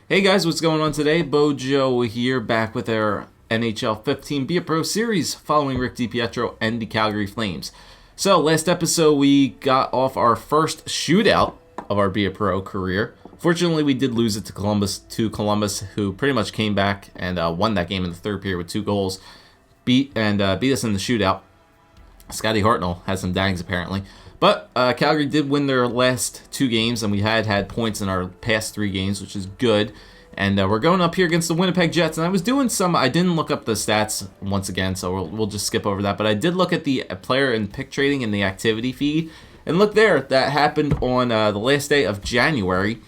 Hey guys, what's going on today? Bojo here, back with our NHL 15 Be a Pro series following Rick DiPietro and the Calgary Flames. So, last episode we got off our first shootout of our Be a Pro career. Fortunately, we did lose it to Columbus, who pretty much came back and won that game in the third period with 2 goals. Beat us in the shootout. Scotty Hartnell had some dangs apparently. But Calgary did win their last 2 games, and we had points in our past 3 games, which is good. And we're going up here against the Winnipeg Jets. And I was doing I didn't look up the stats once again, so we'll just skip over that. But I did look at the player and pick trading in the activity feed. And look there, that happened on the last day of January.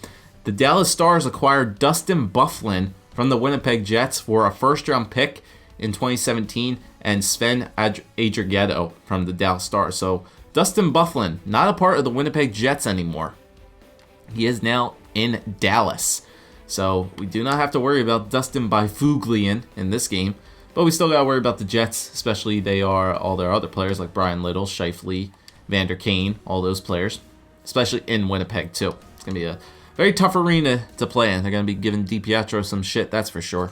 The Dallas Stars acquired Dustin Byfuglien from the Winnipeg Jets for a first-round pick in 2017, and Sven Adrighetto from the Dallas Stars. So Dustin Byfuglien, not a part of the Winnipeg Jets anymore. He is now in Dallas. So we do not have to worry about Dustin Byfuglien in this game. But we still got to worry about the Jets, especially they are all their other players like Brian Little, Scheifele, Vander Kane, all those players. Especially in Winnipeg too. It's going to be a very tough arena to play in. They're going to be giving DiPietro some shit, that's for sure.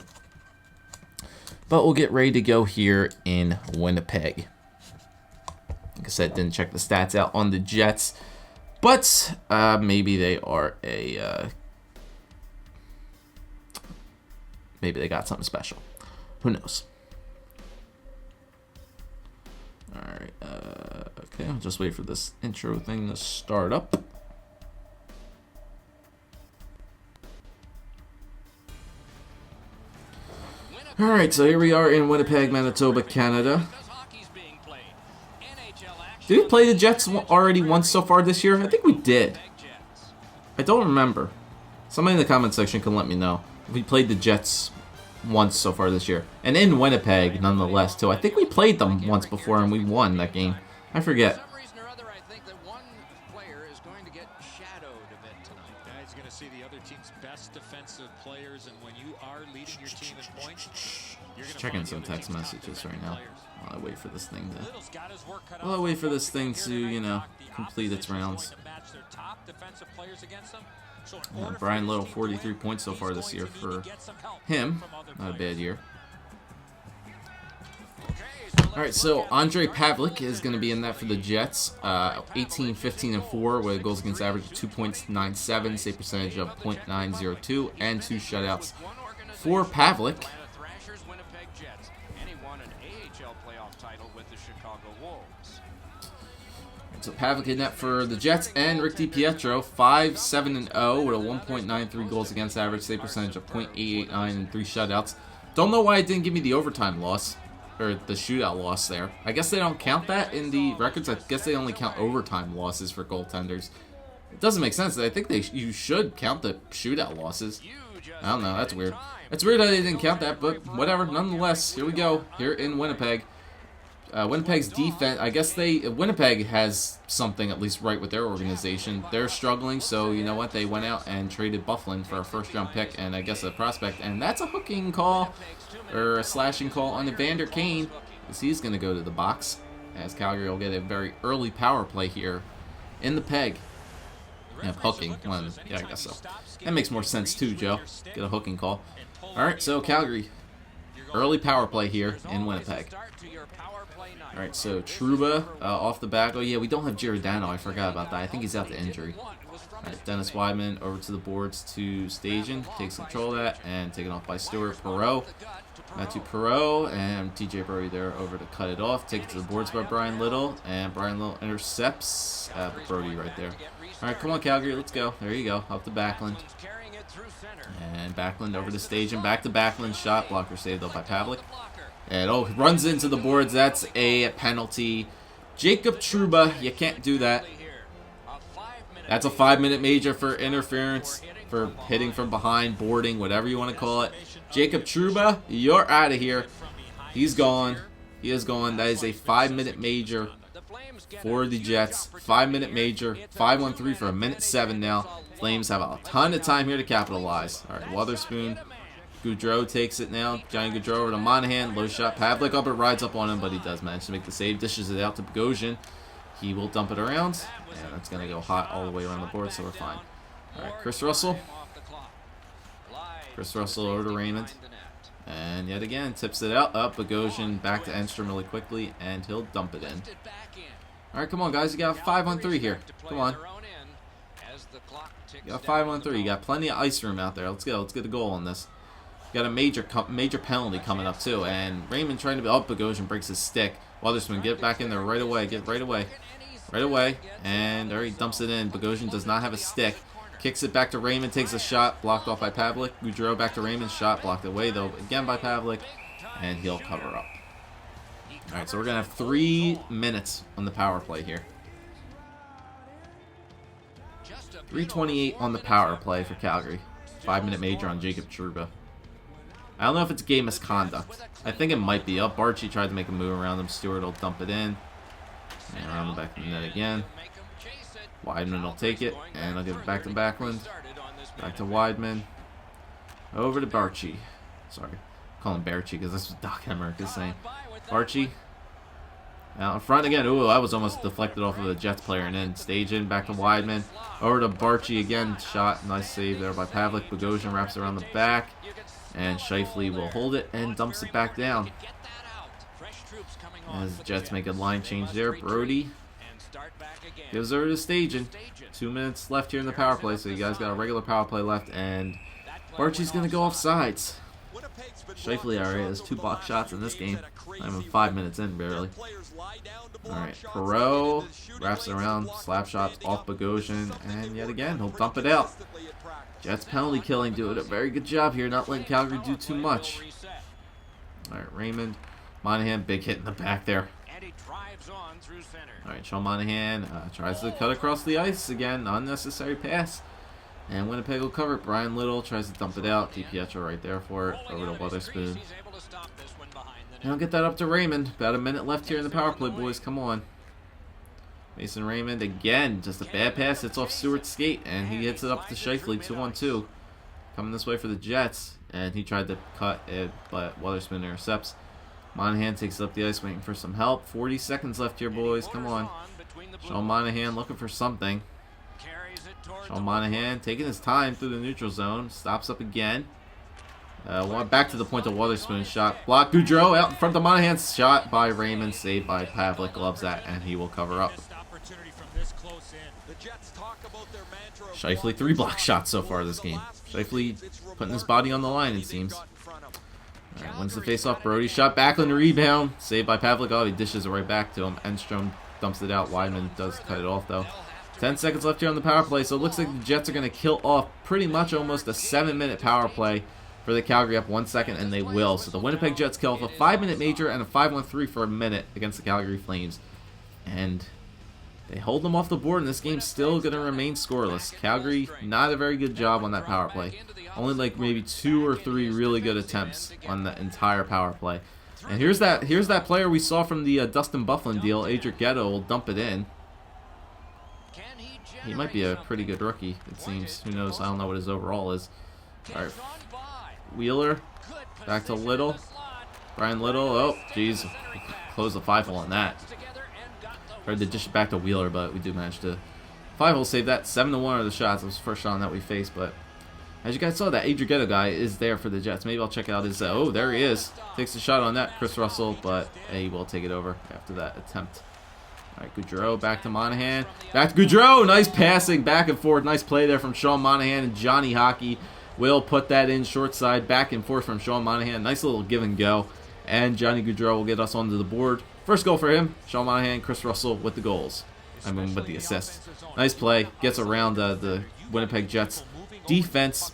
But we'll get ready to go here in Winnipeg. Like I said, didn't check the stats out on the Jets, but maybe they are maybe they got something special. Who knows? All right. Okay, I'll just wait for this intro thing to start up. All right, so here we are in Winnipeg, Manitoba, Canada. Did we play the Jets already once so far this year? I think we did. I don't remember. Somebody in the comment section can let me know if we played the Jets once so far this year. And in Winnipeg, nonetheless, too. I think we played them once before and we won that game. I forget. For some reason or other, I think that one player is going to get shadowed a bit tonight. He's going to see the other team's best defensive players, and when you are leading your team in points, you're going to checking some text messages right now. While I wait for this thing to, you know, complete its rounds. Brian Little, 43 points so far this year for him. Not a bad year. Alright, so Andre Pavlik is going to be in that for the Jets. 18, 15, and 4 with goals against average of 2.97, save percentage of .902, and 2 shutouts for Pavlik. So Pavlik in net for the Jets, and Rick DiPietro, 5-7-0 with a 1.93 goals against average, save percentage of .889, and 3 shutouts. Don't know why it didn't give me the overtime loss, or the shootout loss there. I guess they don't count that in the records. I guess they only count overtime losses for goaltenders. It doesn't make sense. I think you should count the shootout losses. I don't know. That's weird. It's weird that they didn't count that, but whatever. Nonetheless, here we go. Here in Winnipeg. Winnipeg's defense, I guess Winnipeg has something at least right with their organization. They're struggling, so you know what? They went out and traded Byfuglien for a first-round pick and I guess a prospect. And that's a hooking call, or a slashing call on the Vander Kane, because he's going to go to the box, as Calgary will get a very early power play here in the peg. Yeah, hooking. Well, yeah, I guess so. That makes more sense too, Joe. Get a hooking call. All right, so Calgary, early power play here in Winnipeg. All right, so Trouba off the back. Oh, yeah, we don't have Giordano. I forgot about that. I think he's out to injury. All right, Dennis Wideman over to the boards to Stajan. Takes control of that and taken off by Stuart Perreault. Matthew Perreault and TJ Brody there over to cut it off. Take it to the boards by Brian Little, and Brian Little intercepts Brody right there. All right, come on, Calgary. Let's go. There you go. Up to Backlund. And Backlund over to Stajan. Back to Backlund. Shot blocker saved up by Pavlik. And runs into the boards. That's a penalty. Jacob Trouba, you can't do that. That's a 5-minute major for interference, for hitting from behind, boarding, whatever you want to call it. Jacob Trouba, you're out of here. He's gone. He is gone. That is a 5-minute major for the Jets. 5-minute major. 5-1-3 for 1:07 now. Flames have a ton of time here to capitalize. All right, Wotherspoon. Gaudreau takes it now. Johnny Gaudreau over to Monahan. Low shot. Pavlik up, it rides up on him, but he does manage to make the save. Dishes it out to Bogosian. He will dump it around. And That's going to go hot all the way around the board, so we're fine. All right, Chris Russell. Chris Russell over to Raymond. And yet again, tips it out. Up, Bogosian back to Enstrom really quickly, and he'll dump it in. All right, come on, guys. You got 5-on-3 here. Come on. You got 5-on-3. You got plenty of ice room out there. Let's go. Let's get a goal on this. You got a major penalty coming up, too. And Raymond trying to be up. Bogosian breaks his stick. Wotherspoon, get back in there right away. Get right away. Right away. And there he dumps it in. Bogosian does not have a stick. Kicks it back to Raymond, takes a shot, blocked off by Pavlik. Goudreau back to Raymond, shot blocked away though, again by Pavlik, and he'll cover up. Alright, so we're going to have 3 minutes on the power play here. 3:28 on the power play for Calgary. 5-minute major on Jacob Trouba. I don't know if it's game misconduct. I think it might be. Up, Barchi tried to make a move around him. Stewart will dump it in. And around the back of the net again. Weidman will take it, and I'll give it back to Backlund. Back to Weidman. Over to Barchi. Sorry, call him Barchi because that's what Doc Emmerich is saying. Barchi. Out in front again. Ooh, I was almost deflected off of the Jets player, and then stage in back to Weidman. Over to Barchi again. Shot. Nice save there by Pavlik. Bogosian wraps around the back, and Scheifele will hold it and dumps it back down. As the Jets make a line change there, Brody gives over to staging. 2 minutes left here in the power play, so you guys got a regular power play left, and Barchi's going to go off sides. Scheifele already has 2 block shots in this game. I'm in 5 minutes in, barely. Alright, Perreault wraps it around, slap shots off Bogosian, and yet again, he'll dump it out. Jets penalty killing, doing a very good job here, not letting Calgary do too much. Alright, Raymond. Monahan, big hit in the back there. Alright, Sean Monahan tries to cut across the ice again. Unnecessary pass. And Winnipeg will cover it. Brian Little tries to dump it out. DiPietro right there for it. Over to Wotherspoon. And I'll get that up to Raymond. About a minute left here in the power play, boys. Come on. Mason Raymond again. Just a bad pass. It's off Stewart's skate. And he hits it up to Scheifele. 2-on-2. Coming this way for the Jets. And he tried to cut it, but Wotherspoon intercepts. Monahan takes up the ice, waiting for some help. 40 seconds left here, boys. Come on. Sean Monahan looking for something. Sean Monahan taking his time through the neutral zone. Stops up again. Back to the point of Wotherspoon. Shot blocked. Goudreau out in front of Monahan's shot by Raymond. Saved by Pavlik. Loves that, and he will cover up. Scheifele 3 block shots so far this game. Scheifele putting his body on the line, it seems. Alright, wins the face-off. Brody shot Backlund, rebound. Saved by Pavlik. Oh, he dishes it right back to him. Enstrom dumps it out. Weidman does cut it off, though. 10 seconds left here on the power play, so it looks like the Jets are going to kill off pretty much almost a 7-minute power play for the Calgary up 1 second, and they will. So the Winnipeg Jets kill off a 5-minute major and a 5-1-3 for a minute against the Calgary Flames. And they hold them off the board, and this game's still going to remain scoreless. Calgary, not a very good job on that power play. Only like maybe 2 or 3 really good attempts on the entire power play. And here's that player we saw from the Dustin Byfuglien deal. Adric Ghetto will dump it in. He might be a pretty good rookie, it seems. Who knows? I don't know what his overall is. All right, Wheeler, back to Little. Brian Little. Oh, jeez, close the 5-hole on that. Tried to dish it back to Wheeler, but we do manage to 5-hole save that. 7-1 are the shots. It was the first shot on that we faced, but as you guys saw, that Adric Ghetto guy is there for the Jets. Maybe I'll check out his... oh, there he is. Takes a shot on that, Chris Russell, but he will take it over after that attempt. All right, Goudreau back to Monahan. Back to Goudreau. Nice passing back and forth. Nice play there from Sean Monahan, and Johnny Hockey will put that in short side. Back and forth from Sean Monahan. Nice little give and go. And Johnny Goudreau will get us onto the board. First goal for him. Sean Monahan, Chris Russell with the goals. I mean, with the assists. Nice play. Gets around the Winnipeg Jets defense.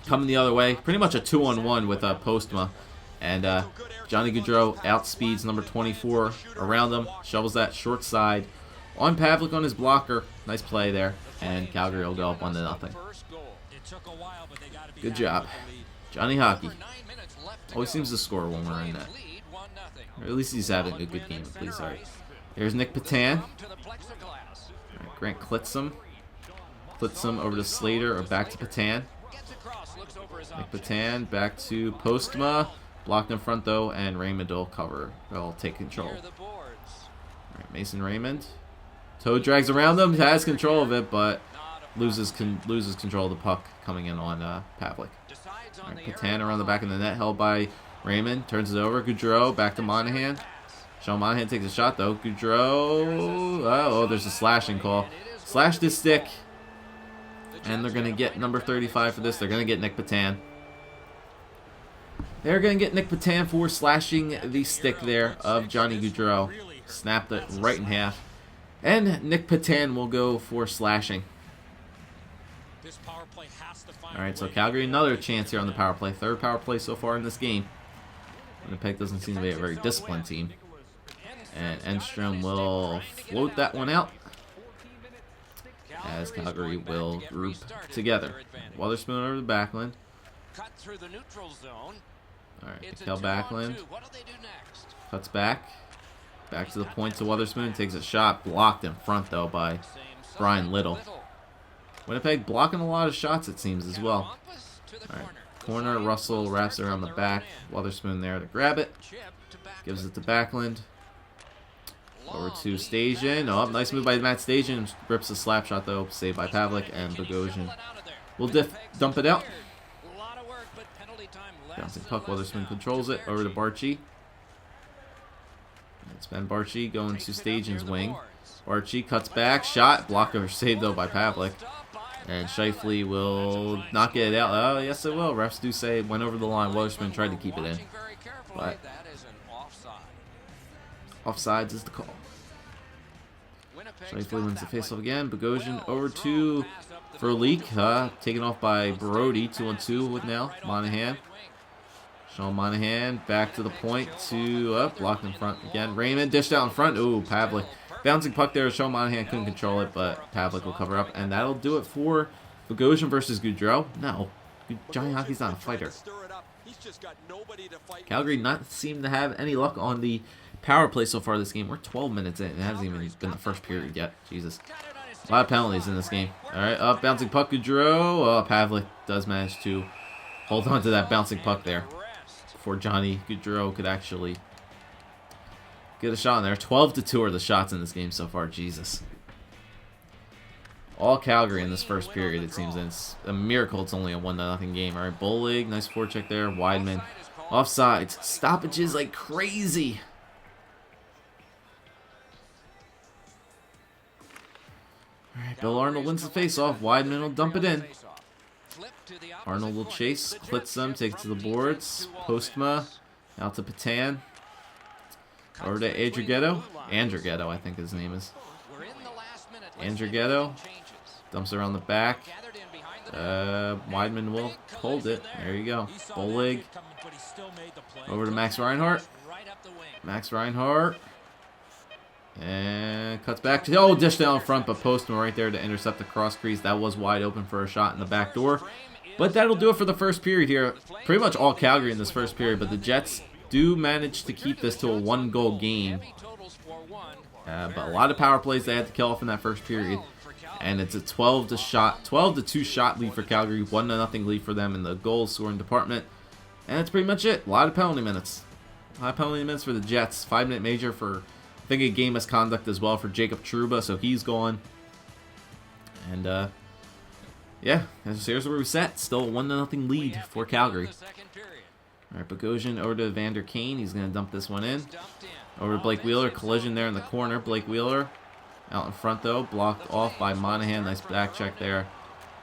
Coming the other way. Pretty much a 2-on-1 with Postma. And Johnny Goudreau outspeeds number 24 around him. Shovels that short side on Pavlik on his blocker. Nice play there. And Calgary will go up 1-0. Good job. Johnny Hockey always seems to score when we're in that. Or at least he's having a good game, at least. All right. Here's Nick Patan. Right, Grant Klitzum. Klitzum over to Slater or back to Patan. Nick Patan back to Postma. Blocked in front though, and Raymond will cover. They'll take control. All right, Mason Raymond. Toe drags around him, has control of it, but loses control of the puck coming in on Pavlik. Decides on All right, the Patan around the back of the net, held by Raymond. Turns it over. Gaudreau back to Monahan. Sean Monahan takes a shot though. Gaudreau. Oh, there's a slashing call. Slashed his stick. And they're going to get number 35 for this. They're going to get Nick Patan. They're going to get Nick Patan for slashing the stick there of Johnny Gaudreau. Snapped it right in half. And Nick Patan will go for slashing. Alright, so Calgary another chance here on the power play. Third power play so far in this game. Winnipeg doesn't seem to be a very disciplined team. And Enstrom will float that one out, as Calgary will group together. Wotherspoon over to Backlund. Alright, Kel Backlund cuts back. Back to the point to Wotherspoon. Takes a shot. Blocked in front, though, by Brian Little. Winnipeg blocking a lot of shots, it seems, as well. Alright, corner. Russell wraps around the back. Wotherspoon there to grab it. Gives it to Backlund. Over to Stajan. Oh, nice move by Matt Stajan. Rips the slap shot, though. Saved by Pavlik, and Bogosian will dump it out. Bouncing puck. Wotherspoon controls it. Over to Barchi. It's Ben Barchi going to Stajan's wing. Barchi cuts back. Shot. Blocker saved, though, by Pavlik. And Scheifele will not get it out. Oh, yes, it will. Refs do say it went over the line. Wotherspoon tried to keep it in. But offsides is the call. Scheifele wins the faceoff again. Bogosian over to Verleek. Taken off by Brody. 2-on-2 with now. Monahan. Sean Monahan back to the point to blocked in front again. Raymond dished out in front. Ooh, Pavlik. Bouncing puck there. Sean Monahan couldn't control it, but Pavlik will cover up. And that'll do it for Bogosian versus Gaudreau. No. Johnny Hockey's not a fighter. Calgary not seem to have any luck on the power play so far this game. We're 12 minutes in. It hasn't even been the first period yet. Jesus. A lot of penalties in this game. Alright, up bouncing puck, Gaudreau. Oh, Pavlik does manage to hold on to that bouncing puck there before Johnny Gaudreau could actually get a shot in there. 12-2 are the shots in this game so far. Jesus. All Calgary in this first period, it seems. And it's a miracle it's only a 1-0 game. Alright, Bolig. Nice forecheck there. Wideman. Offsides. Stoppages like crazy. Alright, Bill Arnold wins the face-off. Wideman will dump it in. Arnold will chase. Clits them. Take it to the boards. Postma. Out to Patan. Over to Andrighetto, I think his name is. Andrighetto. Dumps around the back. Wideman will hold it. There you go. Bolig. Over to Max Reinhart. Max Reinhart. And cuts back to, oh, dish down front, but Postman right there to intercept the cross crease. That was wide open for a shot in the back door. But that'll do it for the first period here. Pretty much all Calgary in this first period, but the Jets do manage to keep this to a 1-goal game. But a lot of power plays they had to kill off in that first period. And it's a 12-2 shot lead for Calgary, 1-0 lead for them in the goal scoring department. And that's pretty much it. A lot of penalty minutes. A lot of penalty minutes for the Jets. 5-minute major for, I think, a game misconduct as well for Jacob Trouba, so he's gone. And, yeah, here's where we set. Still a 1-0 lead for Calgary. Alright, Bogosian over to Evander Kane. He's going to dump this one in. Over to Blake Wheeler. Collision there in the corner. Blake Wheeler out in front, though. Blocked off by Monahan. Nice back check there.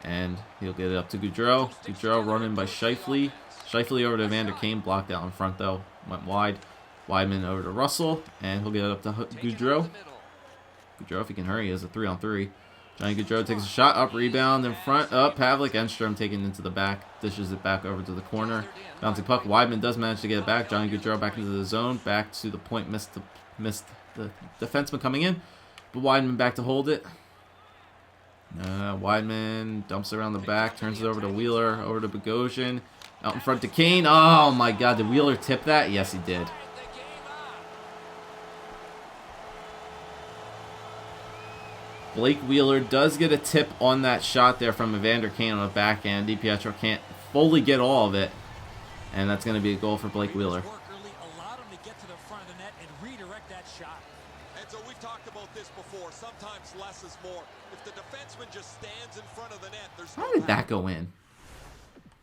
And he'll get it up to Gaudreau. Gaudreau running by Scheifele. Scheifele over to Evander Kane. Blocked out in front, though. Went wide. Wideman over to Russell. And he'll get it up to Gaudreau. Gaudreau, if he can hurry, is a 3-on-3. Johnny Gaudreau takes a shot, up, rebound in front, up, Pavlik, Enstrom taking it into the back, dishes it back over to the corner, bouncing puck, Wideman does manage to get it back, Johnny Gaudreau back into the zone, back to the point, missed the defenseman coming in, but Wideman back to hold it. Wideman dumps around the back, turns it over to Wheeler, over to Bogosian, out in front to Kane, oh my god, did Wheeler tip that? Yes, he did. Blake Wheeler does get a tip on that shot there from Evander Kane on the backhand. DiPietro can't fully get all of it. And that's going to be a goal for Blake Wheeler. And so we've talked about this before. Sometimes less is more. If the defenseman just stands in front of the net, there's How did that go in?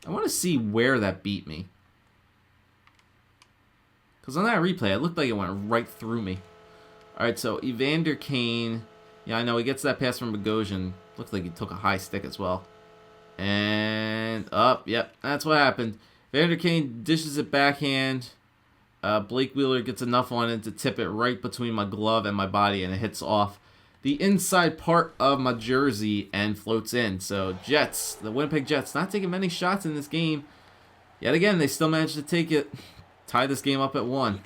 I want to see where that beat me. Because on that replay, it looked like it went right through me. Alright, so Evander Kane. Yeah, I know. He gets that pass from Bogosian. Looks like he took a high stick as well. And up. Yep, that's what happened. Evander Kane dishes it backhand. Blake Wheeler gets enough on it to tip it right between my glove and my body, and it hits off the inside part of my jersey and floats in. So Jets, the Winnipeg Jets, not taking many shots in this game. Yet again, they still managed to take it. Tie this game up at 1.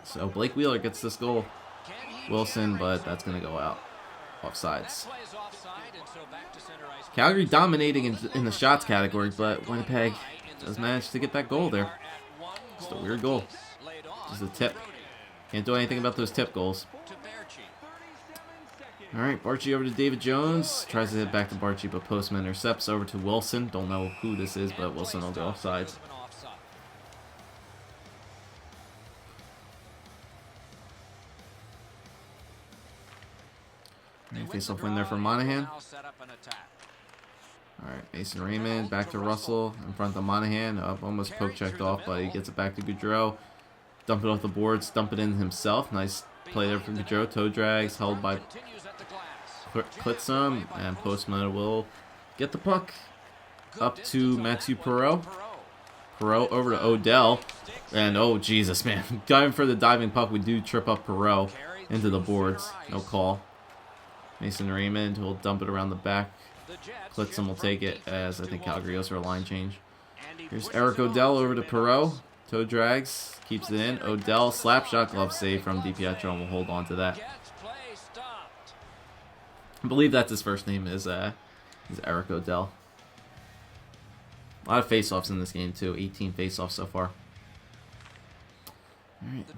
So Blake Wheeler gets this goal. Wilson, but that's going to go out. Offsides. Calgary dominating in the shots category, but Winnipeg does manage to get that goal there. Just a weird goal. Just a tip. Can't do anything about those tip goals. Alright, Barchi over to David Jones. Tries to hit back to Barchi, but Postman intercepts over to Wilson. Don't know who this is, but Wilson will go offside. Face-off win there for Monahan. Alright, Mason Raymond back to Russell in front of Monahan. Almost poke checked off, but he gets it back to Gaudreau. Dump it off the boards, dump it in himself. Nice play there from Gaudreau. Toe drags held by Klitzum, and Postman will get the puck up to Mathieu Perreault. Perreault over to Odell. And oh, Jesus, man. Diving for the diving puck. We do trip up Perreault into the boards. No call. Mason Raymond will dump it around the back. Klitzum will take it as I think Calgary goes for a line change. Here's Eric Odell over to Perreault. Toe drags. Keeps it in. Odell slap shot glove save from DiPietro, and we'll hold on to that. I believe that's his first name is Eric Odell. A lot of face-offs in this game too. 18 face-offs so far.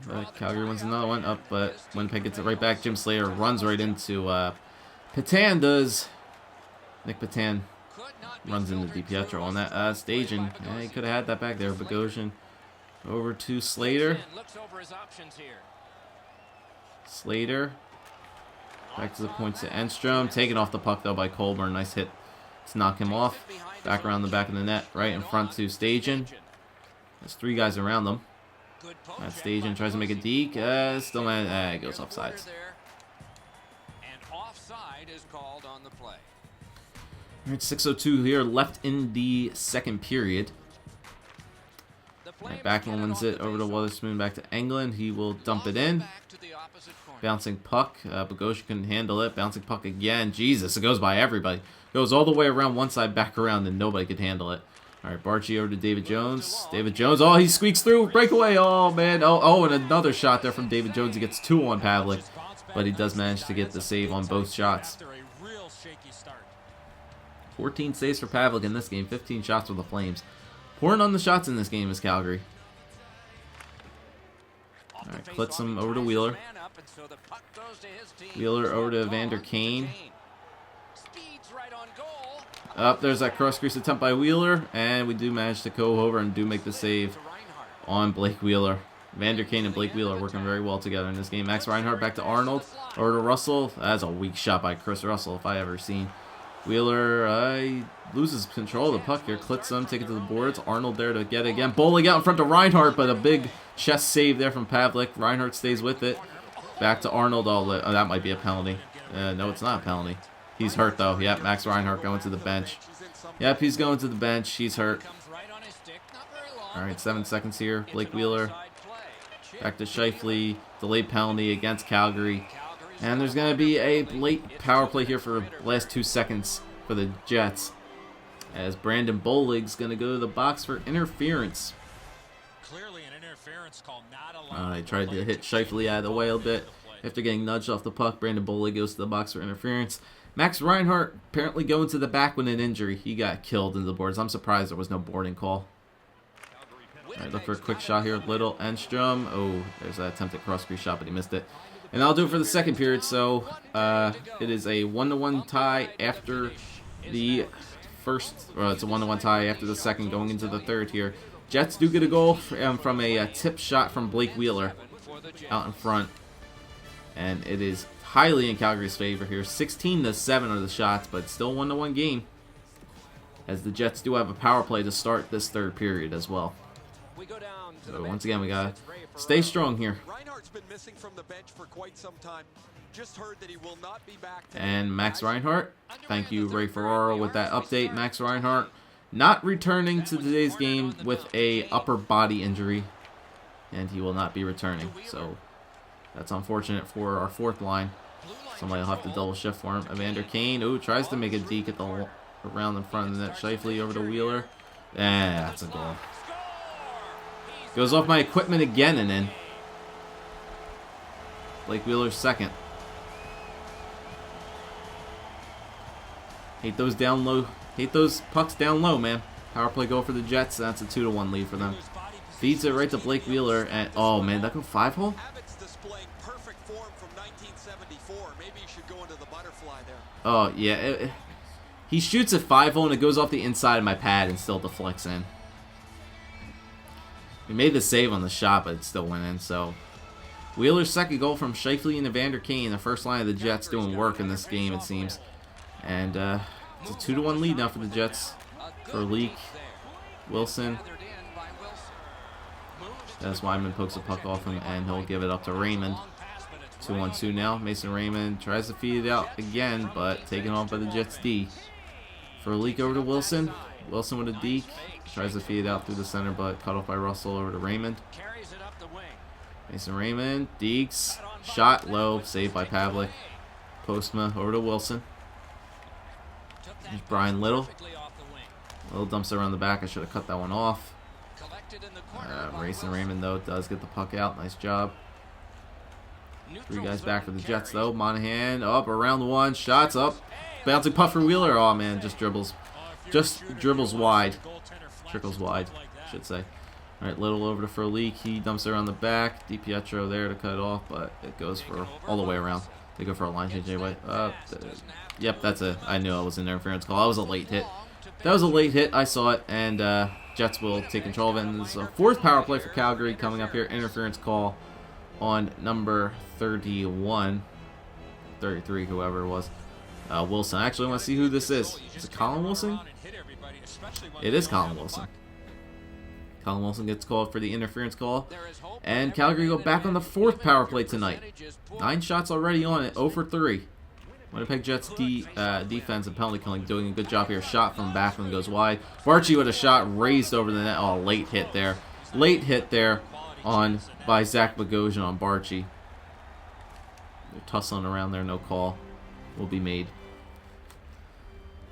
Alright, Calgary wins another one up, but Winnipeg gets it right back. Jim Slater runs right into Patan does. Nick Patan runs into DiPietro on that stage, and yeah, he could have had that back there. Bogosian over to Slater. Slater back to the point to Enstrom. Taken off the puck though by Colburn. Nice hit to knock him off. Back around the back of the net, right in front to Stajan. There's 3 guys around them. That Stajan tries to make a deke. Still man, it goes offsides. And offside is called on the play. Alright, 6:02 here left in the second period. Right, Backlund wins it over to Wotherspoon, back to Englund. He will dump it in. Bouncing puck. Bogosian couldn't handle it. Bouncing puck again. Jesus, it goes by everybody. Goes all the way around one side, back around, and nobody could handle it. Alright, Barchi over to David Jones. David Jones, oh, he squeaks through. Breakaway, oh, man. Oh, and another shot there from David Jones. He gets 2 on Pavlik, but he does manage to get the save on both shots. 14 saves for Pavlik in this game. 15 shots for the Flames. Pouring on the shots in this game is Calgary. Alright, Klitzum over to Wheeler. Wheeler over to Evander Kane. Up, there's that cross crease attempt by Wheeler, and we do manage to go over and do make the save on Blake Wheeler. Evander Kane and Blake Wheeler working very well together in this game. Max Reinhart back to Arnold, over to Russell. That's a weak shot by Chris Russell if I ever seen. Wheeler he loses control of the puck here. Klitzum take it to the boards. Arnold there to get it again. Bowling out in front of Reinhart, but a big chest save there from Pavlik. Reinhart stays with it. Back to Arnold. Oh, that might be a penalty. No, it's not a penalty. He's hurt, though. Yep, Max Reinhart going to the bench. Yep, he's going to the bench. He's hurt. All right, 7 seconds here. Blake Wheeler. Back to Scheifele. Delayed penalty against Calgary. And there's going to be a late power play here for the last 2 seconds for the Jets. As Brandon Bolig's going to go to the box for interference. Clearly an interference call, not allowed. They tried to hit Scheifele out of the way a bit. After getting nudged off the puck, Brandon Bolig goes to the box for interference. Max Reinhart apparently going to the back with an injury. He got killed into the boards. I'm surprised there was no boarding call. All right, look for a quick shot here. Little Enstrom. Oh, there's that attempted cross-crease shot, but he missed it. And I'll do it for the second period. So it is a 1-1 tie after the first. Well, it's a 1-1 tie after the second, going into the third here. Jets do get a goal from a tip shot from Blake Wheeler out in front, and it is highly in Calgary's favor here. 16-7 are the shots, but still 1-1 game. as the Jets do have a power play to start this third period as well. So once again, we gotta stay strong here. Reinhardt's been missing from the bench for quite some time. Just heard that he will not be back today. And Max Reinhardt, thank you, Ray Ferraro, with that update. Max Reinhardt not returning to today's game with a upper body injury, and he will not be returning. So that's unfortunate for our fourth line. Somebody will have to double shift for him. Evander Kane, ooh, tries to make a deke at the around in front of the net. Scheifele over to Wheeler. That's a goal. Goes off my equipment again and in. Blake Wheeler's second. Hate those down low. Hate those pucks down low, man. Power play goal for the Jets. That's a 2-1 lead for them. Feeds it right to Blake Wheeler, and oh man, that go 5-hole. Abbott's displaying perfect form from 1974. Maybe he should go into the butterfly there. Oh yeah, he shoots a 5-hole and it goes off the inside of my pad and still deflects in. We made the save on the shot, but it still went in. So Wheeler's second goal from Scheifele and Evander Kane. The first line of the Jets doing work in this game, it seems. And it's a 2-1 lead now for the Jets. For Leak, Wilson. Dennis Wyman pokes a puck off him, and he'll give it up to Raymond. 2-1-2 now. Mason Raymond tries to feed it out again, but taken off by the Jets D. For Leak over to Wilson. Wilson with a deke. Tries to feed it out through the center, but cut off by Russell over to Raymond. Mason Raymond, dekes, shot low, saved by Pavlik. Postma over to Wilson. There's Brian Little. Little dumps it around the back. I should have cut that one off. Mason Raymond, though, does get the puck out. Nice job. 3 guys back for the Jets, though. Monahan up around one. Shots up. Bouncing puck for Wheeler. Oh, man, just dribbles. Just dribbles wide. Trickles wide, I should say. All right, Little over to Furleek. He dumps it around the back. DiPietro there to cut it off, but it goes for all the way around. They go for a line change anyway. Yep, that's a. I knew it was an interference call. That was a late hit. That was a late hit. I saw it, and Jets will take control of it. And this is a 4th power play for Calgary coming up here. Interference call on number 31, 33, whoever it was. Wilson. I actually want to see who this is. Is it Colin Wilson? It is Colin Wilson. Colin Wilson gets called for the interference call. And Calgary go back on the 4th power play tonight. 9 shots already on it. 0 for 3. Winnipeg Jets defense and penalty killing doing a good job here. Shot from Backlund goes wide. Barchi with a shot raised over the net. Oh, late hit there. Late hit there by Zach Bogosian on Barchi. They're tussling around there. No call will be made.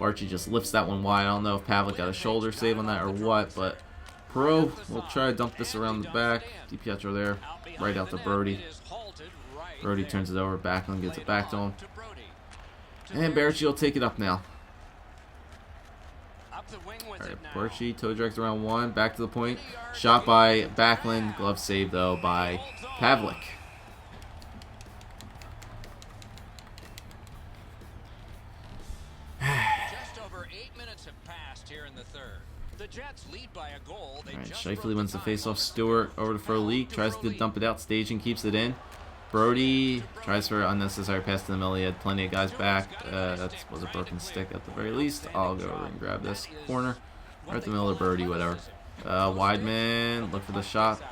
Barchi just lifts that one wide. I don't know if Pavlik got a shoulder save on that or what, but Perot will try to dump this around the back. DiPietro there, right out to Brody. Brody turns it over. Backlund gets it back to him. And Barchi will take it up now. Alright, Barchi, toe drags around one. Back to the point. Shot by Backlund. Glove save, though, by Pavlik. Alright, Scheifele wins the faceoff. Stewart over to Furleek. Tries to dump it out. Staging keeps it in. Brody tries for an unnecessary pass to the middle. He had plenty of guys back. That was a broken stick at the very least. I'll go over and grab this corner. Right at the middle of Brody, whatever. Wideman, look for the shot.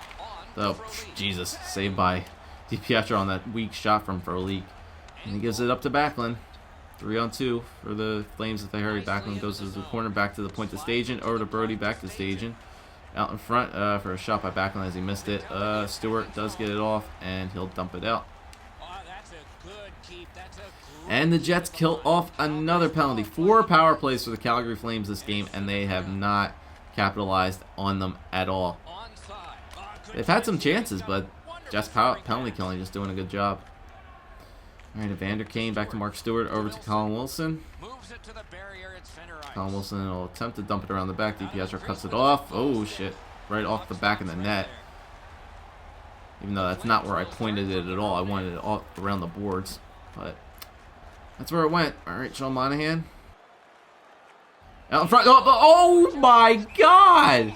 Oh, Jesus. Saved by DiPietro on that weak shot from Furleek. And he gives it up to Backlund. 3-on-2 for the Flames if they hurry. Backlund goes to the corner, back to the point to Stajan. Over to Brody, back to Stajan. Out in front for a shot by Backlund as he missed it. Stewart does get it off, and he'll dump it out. And the Jets kill off another penalty. 4 power plays for the Calgary Flames this game, and they have not capitalized on them at all. They've had some chances, but Jets penalty killing just doing a good job. All right, Evander Kane back to Mark Stewart, over to Colin Wilson. Colin Wilson will attempt to dump it around the back. DiPietro cuts it off. Oh, shit. Right off the back of the net. Even though that's not where I pointed it at all. I wanted it all around the boards. But that's where it went. All right, Sean Monahan. Out in front. Oh my God!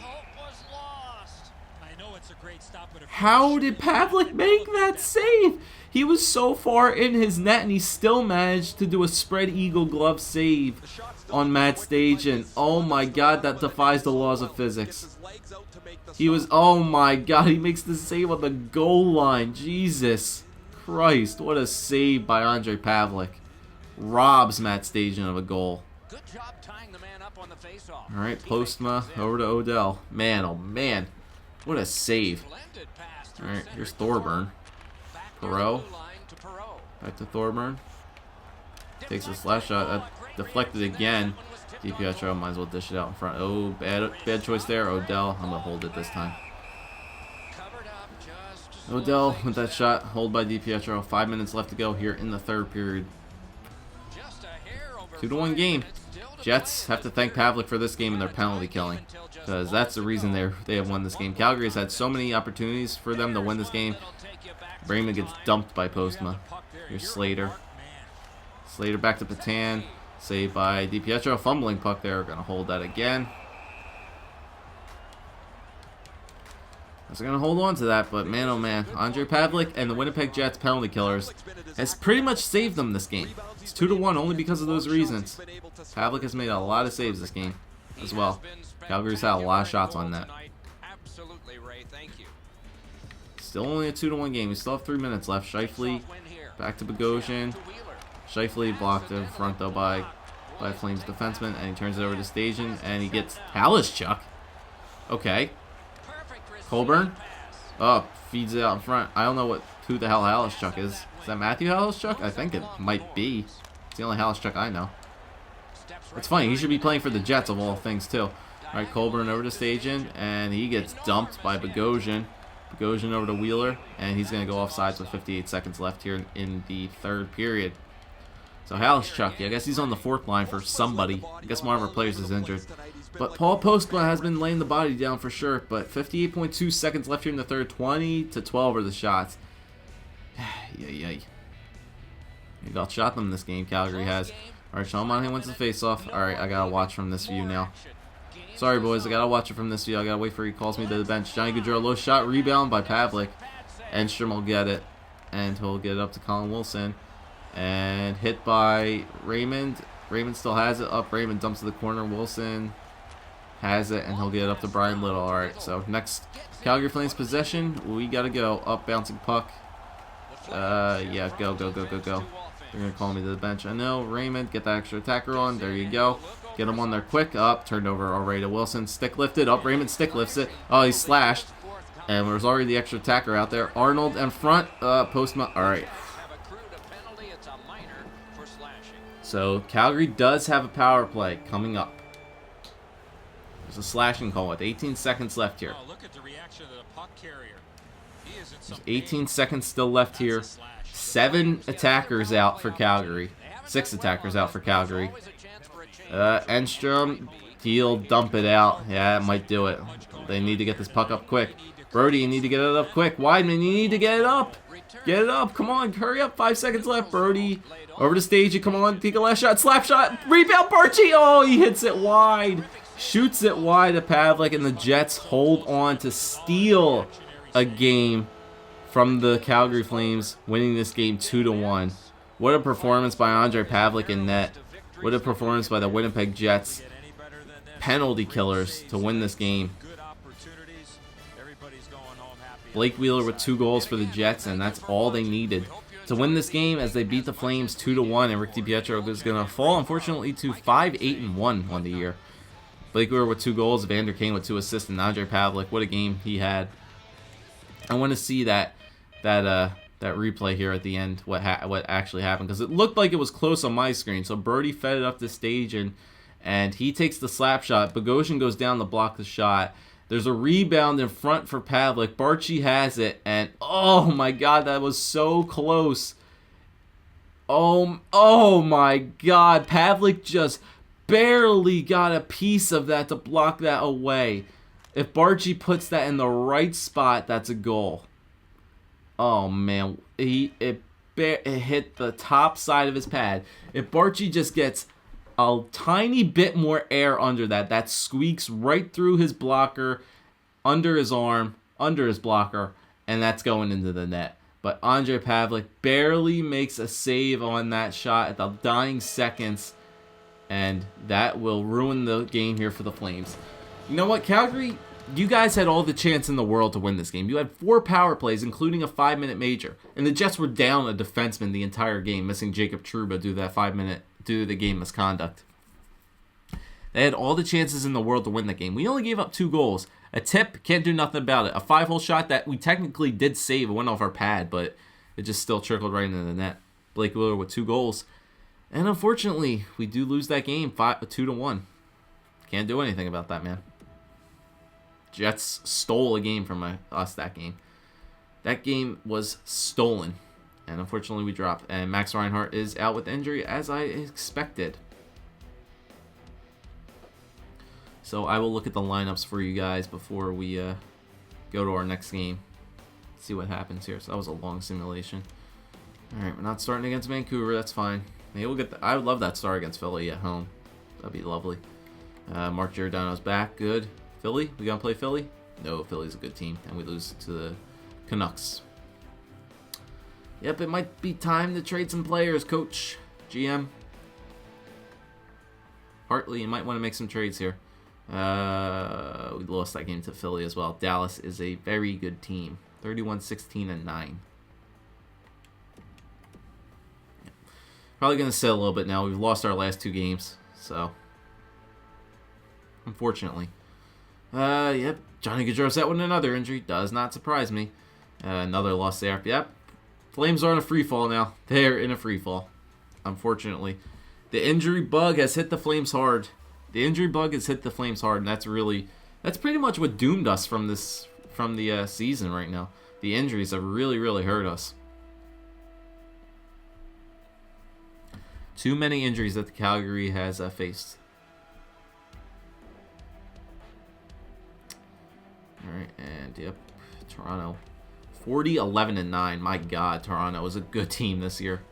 How did Pavlik make that save? He was so far in his net, and he still managed to do a spread eagle glove save on Matt Stajan. Oh my god, that defies the laws of physics. He was, oh my god, he makes the save on the goal line. Jesus Christ, what a save by Ondrej Pavlik. Robs Matt Stajan of a goal. Good job tying the man up on the face-off. All right, Postma over to Odell. Man, oh man, what a save. Splendid pass All through right, center here's court. Thorburn. Back near the Perot. blue line to Perot. Back to Thorburn. Takes a slash shot. Deflected again. DiPietro might as well dish it out in front. Oh, bad choice there. Odell. I'm going to hold it this time. Covered up just as Odell little with that things shot. Hold by DiPietro. 5 minutes left to go here in the third period. just a hair over 2-1 5 game. minutes still to Jets play have to in the thank third. Pavlik for this game and their penalty killing. Because that's the reason they have won this game. Calgary's had so many opportunities for them to win this game. Raymond gets dumped by Postma. Here's Slater. Slater back to Patan. Saved by DiPietro. Fumbling puck there. Going to hold that again. I was going to hold on to that, but man, oh man. Ondrej Pavlik and the Winnipeg Jets penalty killers has pretty much saved them this game. It's 2-1 only because of those reasons. Pavlik has made a lot of saves this game as well. Calgary's had a lot of shots on net. Absolutely, Ray. Thank you. Still only a 2-1 game. We still have 3 minutes left. Shifley back to Bogosian. Shifley blocked in front though by Flames defenseman, and he turns it over to Stajan, and he gets Halischuk. Okay. Colburn. Oh, feeds it out in front. I don't know who the hell Halischuk is. Is that Matthew Halischuk? I think it might be. It's the only Halischuk I know. It's funny. He should be playing for the Jets of all things too. All right, Colburn over to Stajan, and he gets dumped by Bogosian. Bogosian over to Wheeler, and he's going to go offsides with 58 seconds left here in the third period. So Halischuk, I guess he's on the fourth line for somebody. I guess one of our players is injured. But Paul Postma has been laying the body down for sure. But 58.2 seconds left here in the third. 20-12 are the shots. Yay. They got shot them this game, Calgary has. Alright, Sean Monahan wins the face-off. Alright, I gotta watch from this view now. Sorry, boys, I gotta watch it from this view. I gotta wait for he calls me to the bench. Johnny Gaudreau, low shot, rebound by Pavlik. Enstrom will get it. And he'll get it up to Colin Wilson. And hit by Raymond. Raymond still has it up. Raymond dumps to the corner. Wilson has it, and he'll get it up to Brian Little. All right, so next Calgary Flames possession. We got to go. Up, bouncing puck. Yeah, go. They're going to call me to the bench. I know. Raymond, get that extra attacker on. There you go. Get him on there quick. Up, turned over already to Wilson. Stick lifted. Up, Raymond stick lifts it. Oh, he's slashed. And there's already the extra attacker out there. Arnold in front. Postma. All right. So Calgary does have a power play coming up. There's a slashing call with 18 seconds left here. Oh, look at the reaction of the puck carrier. He is in some 18 seconds still left here. 7 attackers out for Calgary. 6 attackers out for Calgary. Enstrom, he'll dump it out. Yeah, it might do it. They need to get this puck up quick. Brody, you need to get it up quick. Weidman, you need to get it up. Get it up. Come on, hurry up. 5 seconds left. Brody, over to Stagey. Come on, take a last shot. Slap shot. Rebound, Barchi. Oh, he hits it wide. Shoots it wide to Pavlik, and the Jets hold on to steal a game from the Calgary Flames, winning this game 2-1. What a performance by Ondrej Pavlik in net. What a performance by the Winnipeg Jets penalty killers to win this game. Blake Wheeler with 2 goals for the Jets, and that's all they needed to win this game as they beat the Flames 2-1. And Rick DiPietro is going to fall, unfortunately, to 5-8-1 on the year. Blake Wheeler with 2 goals, Vander Kane with 2 assists, and Ondrej Pavlik, what a game he had. I want to see that replay here at the end, what actually happened, because it looked like it was close on my screen. So Birdie fed it up the stage, and he takes the slap shot. Bogosian goes down to block the shot. There's a rebound in front for Pavlik. Barchi has it, and oh my god, that was so close. Oh my god, Pavlik just barely got a piece of that to block that away. If Barchi puts that in the right spot, that's a goal. Oh man, it hit the top side of his pad. If Barchi just gets a tiny bit more air under that squeaks right through his blocker, under his arm, under his blocker, and that's going into the net. But Andre Pavlik barely makes a save on that shot at the dying seconds, and that will ruin the game here for the Flames. You know what, Calgary? You guys had all the chance in the world to win this game. You had 4 power plays, including a 5-minute major. And the Jets were down a defenseman the entire game, missing Jacob Trouba due to the game misconduct. They had all the chances in the world to win the game. We only gave up 2 goals. A tip, can't do nothing about it. A 5-hole shot that we technically did save. It went off our pad, but it just still trickled right into the net. Blake Wheeler with 2 goals. And unfortunately, we do lose that game 2-1. Can't do anything about that, man. Jets stole a game from us that game. That game was stolen. And unfortunately, we dropped. And Max Reinhart is out with injury, as I expected. So I will look at the lineups for you guys before we go to our next game. See what happens here. So that was a long simulation. All right, we're not starting against Vancouver. That's fine. Maybe we'll get. I would love that start against Philly at home. That'd be lovely. Mark Giordano's back. Good. Philly? We gonna play Philly? No, Philly's a good team, and we lose to the Canucks. Yep, it might be time to trade some players, Coach, GM. Hartley, you might want to make some trades here. We lost that game to Philly as well. Dallas is a very good team. 31-16-9. Probably going to sit a little bit now. We've lost our last 2 games, so unfortunately. Yep, Johnny Gaudreau's out with another injury. Does not surprise me. Another loss there. Yep, Flames are in a free fall now. They're in a free fall, unfortunately. The injury bug has hit the Flames hard. And that's pretty much what doomed us from the season right now. The injuries have really, really hurt us. Too many injuries that the Calgary has faced. All right, and yep, Toronto, 40-11-9. My God, Toronto is a good team this year.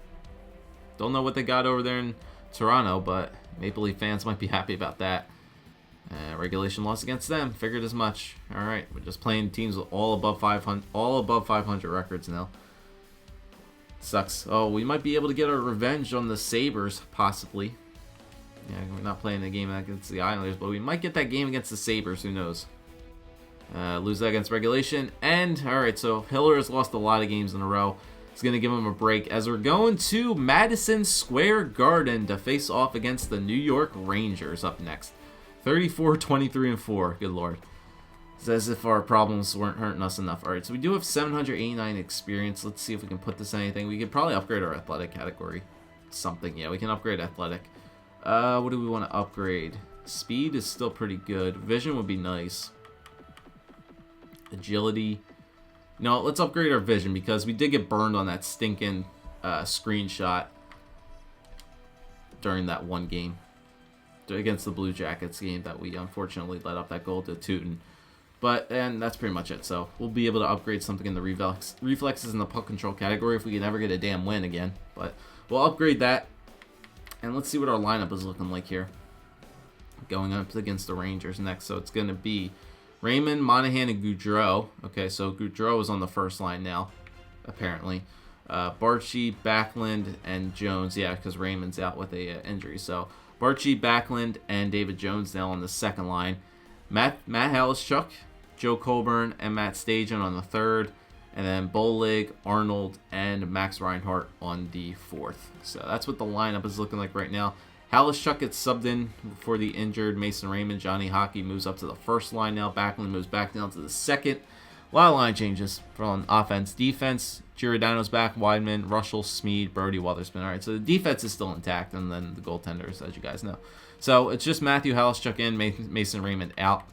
Don't know what they got over there in Toronto, but Maple Leaf fans might be happy about that. Regulation loss against them. Figured as much. All right, we're just playing teams with all above 500 records now. Sucks. Oh, we might be able to get our revenge on the Sabres, possibly. Yeah, we're not playing the game against the Islanders, but we might get that game against the Sabres. Who knows? Lose that against regulation. And, all right, so Hiller has lost a lot of games in a row. It's going to give him a break as we're going to Madison Square Garden to face off against the New York Rangers up next. 34-23-4. Good Lord. It's as if our problems weren't hurting us enough. All right, so we do have 789 experience. Let's see if we can put this in anything. We could probably upgrade our athletic category. Something. Yeah, we can upgrade athletic. What do we want to upgrade? Speed is still pretty good. Vision would be nice. Agility. No, let's upgrade our vision because we did get burned on that stinking screenshot during that one game against the Blue Jackets game that we unfortunately let up that goal to Tootin. And that's pretty much it. So we'll be able to upgrade something in the reflexes in the puck control category if we can ever get a damn win again. But we'll upgrade that. And let's see what our lineup is looking like here. Going up against the Rangers next. So it's going to be Raymond, Monahan, and Gaudreau. Okay, so Gaudreau is on the first line now, apparently. Barchi, Backlund, and Jones. Yeah, because Raymond's out with a injury. So Barchi, Backlund, and David Jones now on the second line. Matt Halischuk, Joe Colburn, and Matt Stajan on the third. And then Bolig, Arnold, and Max Reinhart on the fourth. So that's what the lineup is looking like right now. Halischuk gets subbed in for the injured Mason Raymond. Johnny Hockey moves up to the first line now. Backlund moves back down to the second. A lot of line changes from offense. Defense, Giordano's back. Wideman, Russell, Smead, Brody, Wotherspoon. All right, so the defense is still intact, and then the goaltenders, as you guys know. So it's just Matthew Halischuk in, Mason Raymond out.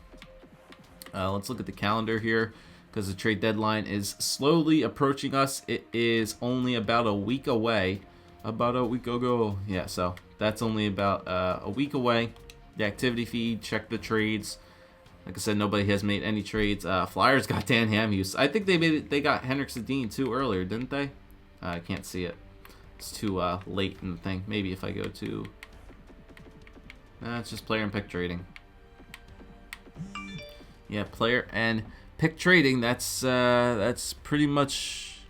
Let's look at the calendar here because the trade deadline is slowly approaching us. It is only about a week away. About a week ago. Yeah, so that's only about a week away. The activity feed, check the trades. Like I said, nobody has made any trades. Flyers got Dan Hamhuis. I think they got Henrik Sedin too earlier, didn't they? I can't see it. It's too late in the thing. Maybe if I go to... it's just player and pick trading. Yeah, player and pick trading, that's pretty much,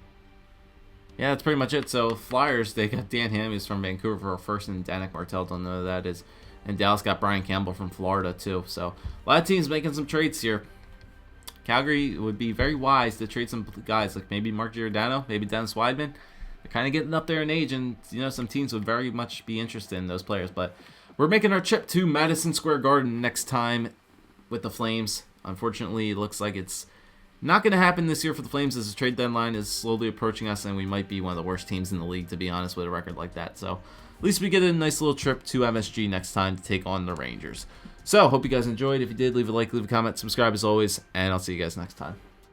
yeah, that's pretty much it. So Flyers, they got Dan Hamhuis from Vancouver for a first, and Danik Martel, don't know who that is. And Dallas got Brian Campbell from Florida too. So a lot of teams making some trades here. Calgary would be very wise to trade some guys like maybe Mark Giordano, maybe Dennis Weidman. They're kind of getting up there in age, and some teams would very much be interested in those players. But we're making our trip to Madison Square Garden next time with the Flames. Unfortunately, it looks like it's not going to happen this year for the Flames, as the trade deadline is slowly approaching us, and we might be one of the worst teams in the league, to be honest, with a record like that. So at least we get a nice little trip to MSG next time to take on the Rangers. So hope you guys enjoyed. If you did, leave a like, leave a comment, subscribe as always, and I'll see you guys next time.